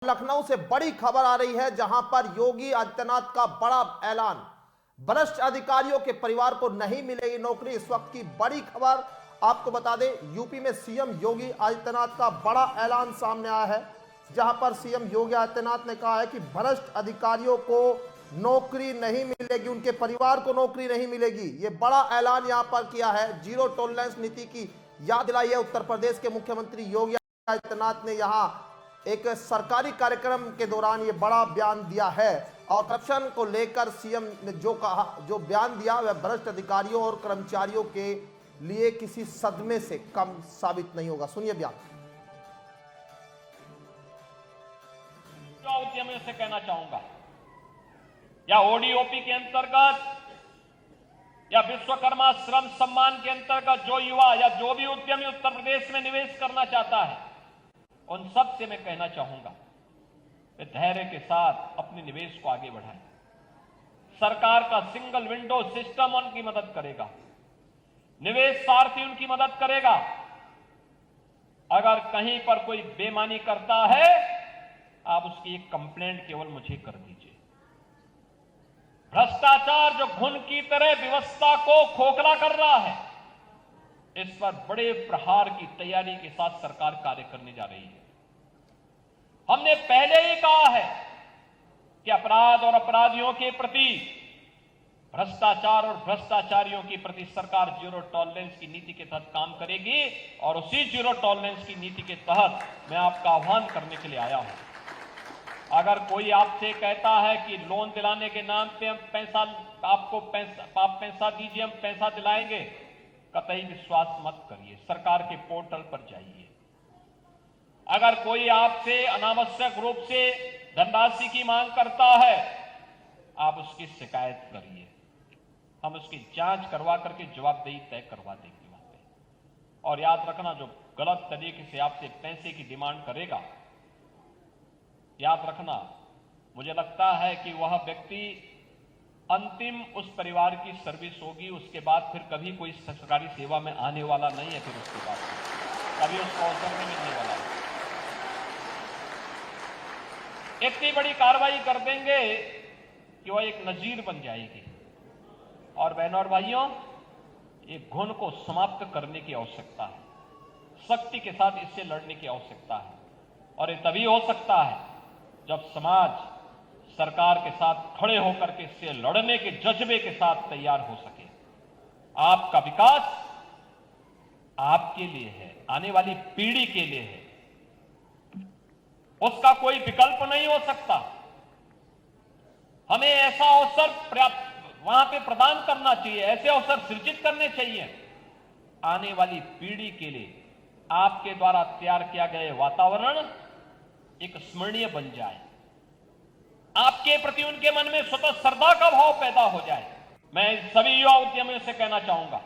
लखनऊ से बड़ी खबर आ रही है, जहां पर योगी आदित्यनाथ का बड़ा ऐलान। भ्रष्ट अधिकारियों के परिवार को नहीं मिलेगी नौकरी। इस वक्त की बड़ी खबर आपको बता दें, यूपी में सीएम योगी आदित्यनाथ का बड़ा ऐलान सामने आया है, जहां पर सीएम योगी आदित्यनाथ ने कहा है कि भ्रष्ट अधिकारियों को नौकरी नहीं मिलेगी, उनके परिवार को नौकरी नहीं मिलेगी। ये बड़ा ऐलान यहां पर किया है। जीरो टॉलरेंस नीति की याद दिलाई है। उत्तर प्रदेश के मुख्यमंत्री योगी आदित्यनाथ ने यहां एक सरकारी कार्यक्रम के दौरान ये बड़ा बयान दिया है और करप्शन को लेकर सीएम ने जो बयान दिया वह भ्रष्ट अधिकारियों और कर्मचारियों के लिए किसी सदमे से कम साबित नहीं होगा। सुनिए बयान। उद्यमियों से कहना चाहूंगा, या ओडीओपी के अंतर्गत या विश्वकर्मा श्रम सम्मान के अंतर्गत जो युवा या जो भी उद्यमी उत्तर प्रदेश में निवेश करना चाहता है, उन सब से मैं कहना चाहूंगा वे धैर्य के साथ अपने निवेश को आगे बढ़ाएं। सरकार का सिंगल विंडो सिस्टम उनकी मदद करेगा, निवेश सारथी उनकी मदद करेगा। अगर कहीं पर कोई बेईमानी करता है, आप उसकी एक कंप्लेंट केवल मुझे कर दीजिए। भ्रष्टाचार जो घुन की तरह व्यवस्था को खोखला कर रहा है, इस पर बड़े प्रहार की तैयारी के साथ सरकार कार्य करने जा रही है। हमने पहले ही कहा है कि अपराध और अपराधियों के प्रति, भ्रष्टाचार और भ्रष्टाचारियों के प्रति सरकार जीरो टॉलरेंस की नीति के तहत काम करेगी और उसी जीरो टॉलरेंस की नीति के तहत मैं आपका आह्वान करने के लिए आया हूं। अगर कोई आपसे कहता है कि लोन दिलाने के नाम पे हम आप पैसा दीजिए, हम पैसा दिलाएंगे, कतई विश्वास मत करिए। सरकार के पोर्टल पर जाइए। अगर कोई आपसे अनावश्यक रूप से धनराशि की मांग करता है, आप उसकी शिकायत करिए। हम उसकी जांच करवा करके जवाबदेही तय करवा देंगे वहां पे। और याद रखना, जो गलत तरीके से आपसे पैसे की डिमांड करेगा, याद रखना, मुझे लगता है कि वह व्यक्ति अंतिम उस परिवार की सर्विस होगी, उसके बाद फिर कभी कोई सरकारी सेवा में आने वाला नहीं है। फिर उसके बाद कभी उसको अवसर नहीं मिलने वाला है। इतनी बड़ी कार्रवाई कर देंगे कि वह एक नजीर बन जाएगी। और बहनों और भाइयों, एक घुन को समाप्त करने की आवश्यकता है, सख्ती के साथ इससे लड़ने की आवश्यकता है। और ये तभी हो सकता है जब समाज सरकार के साथ खड़े होकर के इससे लड़ने के जज्बे के साथ तैयार हो सके। आपका विकास आपके लिए है, आने वाली पीढ़ी के लिए है, उसका कोई विकल्प नहीं हो सकता। हमें ऐसा अवसर वहां पे प्रदान करना चाहिए, ऐसे अवसर सृजित करने चाहिए आने वाली पीढ़ी के लिए। आपके द्वारा तैयार किया गया वातावरण एक स्मरणीय बन जाए, आपके प्रति उनके मन में स्वतः श्रद्धा का भाव पैदा हो जाए। मैं सभी युवा उद्यमियों से कहना चाहूंगा,